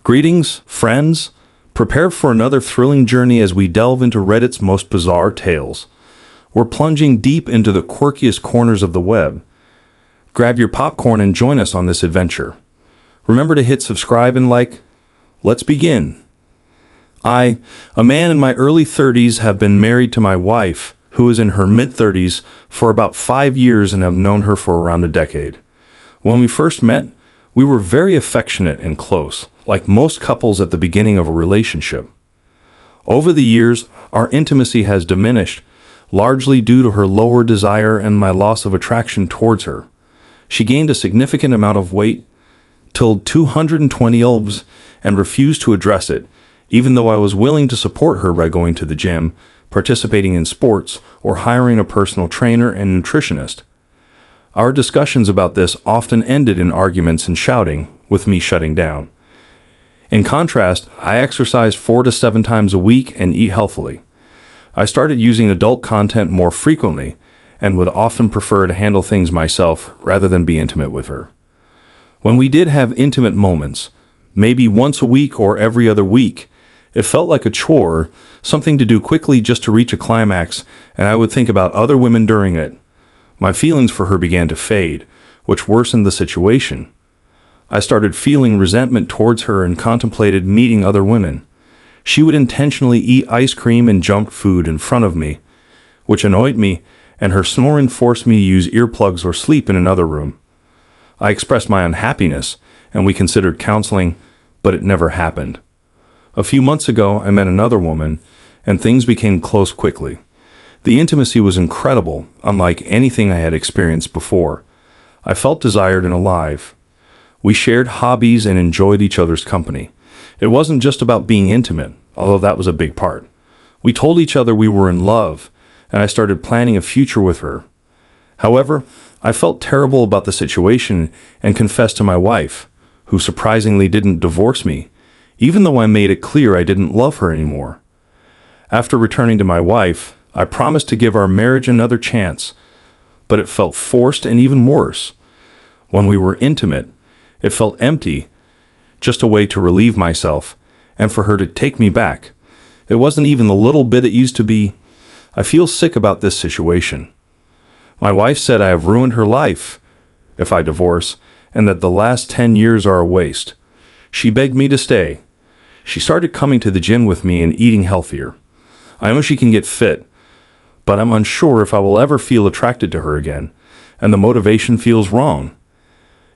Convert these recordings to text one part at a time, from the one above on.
Greetings, friends. Prepare for another thrilling journey as we delve into Reddit's most bizarre tales. We're plunging deep into the quirkiest corners of the web. Grab your popcorn and join us on this adventure. Remember to hit subscribe and like. Let's begin. I, a man in my early 30s, have been married to my wife, who is in her mid-30s, for about 5 years and have known her for around a decade. When we first met, we were very affectionate and close, like most couples at the beginning of a relationship. Over the years, our intimacy has diminished, largely due to her lower desire and my loss of attraction towards her. She gained a significant amount of weight, totaled 220 lbs, and refused to address it, even though I was willing to support her by going to the gym, participating in sports, or hiring a personal trainer and nutritionist. Our discussions about this often ended in arguments and shouting, with me shutting down. In contrast, I exercise 4 to 7 times a week and eat healthily. I started using adult content more frequently and would often prefer to handle things myself rather than be intimate with her. When we did have intimate moments, maybe once a week or every other week, it felt like a chore, something to do quickly just to reach a climax, and I would think about other women during it. My feelings for her began to fade, which worsened the situation. I started feeling resentment towards her and contemplated meeting other women. She would intentionally eat ice cream and junk food in front of me, which annoyed me, and her snoring forced me to use earplugs or sleep in another room. I expressed my unhappiness, and we considered counseling, but it never happened. A few months ago, I met another woman, and things became close quickly. The intimacy was incredible, unlike anything I had experienced before. I felt desired and alive. We shared hobbies and enjoyed each other's company. It wasn't just about being intimate, although that was a big part. We told each other we were in love, and I started planning a future with her. However, I felt terrible about the situation and confessed to my wife, who surprisingly didn't divorce me, even though I made it clear I didn't love her anymore. After returning to my wife, I promised to give our marriage another chance, but it felt forced and even worse. When we were intimate, it felt empty, just a way to relieve myself, and for her to take me back. It wasn't even the little bit it used to be. I feel sick about this situation. My wife said I have ruined her life if I divorce, and that the last 10 years are a waste. She begged me to stay. She started coming to the gym with me and eating healthier. I know she can get fit, but I'm unsure if I will ever feel attracted to her again, and the motivation feels wrong.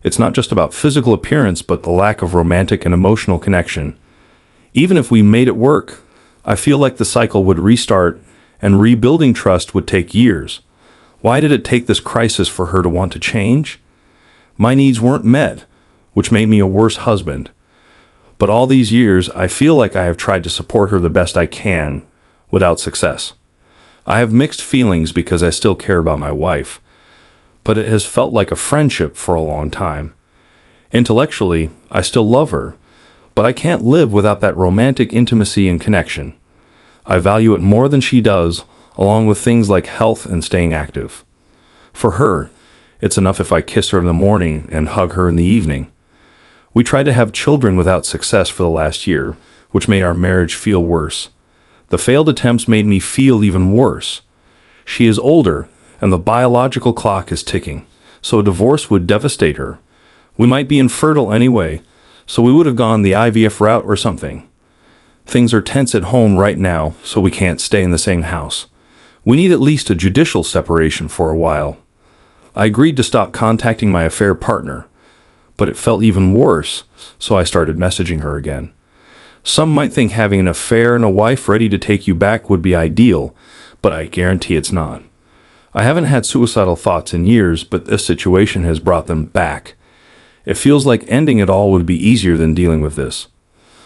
It's not just about physical appearance, but the lack of romantic and emotional connection. Even if we made it work, I feel like the cycle would restart, and rebuilding trust would take years. Why did it take this crisis for her to want to change? My needs weren't met, which made me a worse husband. But all these years, I feel like I have tried to support her the best I can, without success. I have mixed feelings because I still care about my wife, but it has felt like a friendship for a long time. Intellectually, I still love her, but I can't live without that romantic intimacy and connection. I value it more than she does, along with things like health and staying active. For her, it's enough if I kiss her in the morning and hug her in the evening. We tried to have children without success for the last year, which made our marriage feel worse. The failed attempts made me feel even worse. She is older, and the biological clock is ticking, so a divorce would devastate her. We might be infertile anyway, so we would have gone the IVF route or something. Things are tense at home right now, so we can't stay in the same house. We need at least a judicial separation for a while. I agreed to stop contacting my affair partner, but it felt even worse, so I started messaging her again. Some might think having an affair and a wife ready to take you back would be ideal, but I guarantee it's not. I haven't had suicidal thoughts in years, but this situation has brought them back. It feels like ending it all would be easier than dealing with this.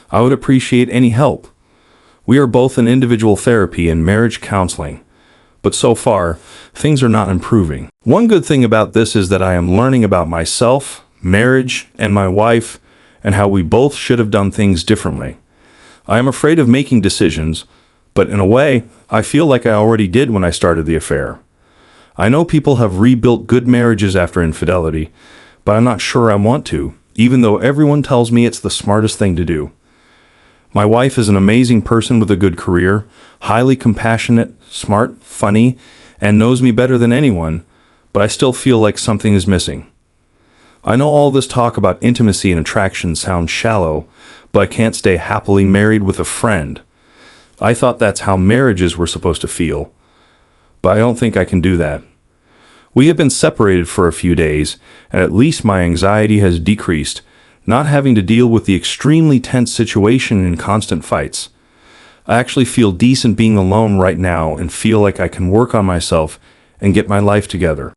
I would appreciate any help. We are both in individual therapy and marriage counseling, but so far, things are not improving. One good thing about this is that I am learning about myself, marriage, and my wife, and how we both should have done things differently. I am afraid of making decisions, but in a way, I feel like I already did when I started the affair. I know people have rebuilt good marriages after infidelity, but I'm not sure I want to. even though everyone tells me it's the smartest thing to do. My wife is an amazing person with a good career, highly compassionate, smart, funny, and knows me better than anyone, but I still feel like something is missing. I know all this talk about intimacy and attraction sounds shallow, but I can't stay happily married with a friend. I thought that's how marriages were supposed to feel, but I don't think I can do that. We have been separated for a few days, and at least my anxiety has decreased, not having to deal with the extremely tense situation and constant fights. I actually feel decent being alone right now and feel like I can work on myself and get my life together.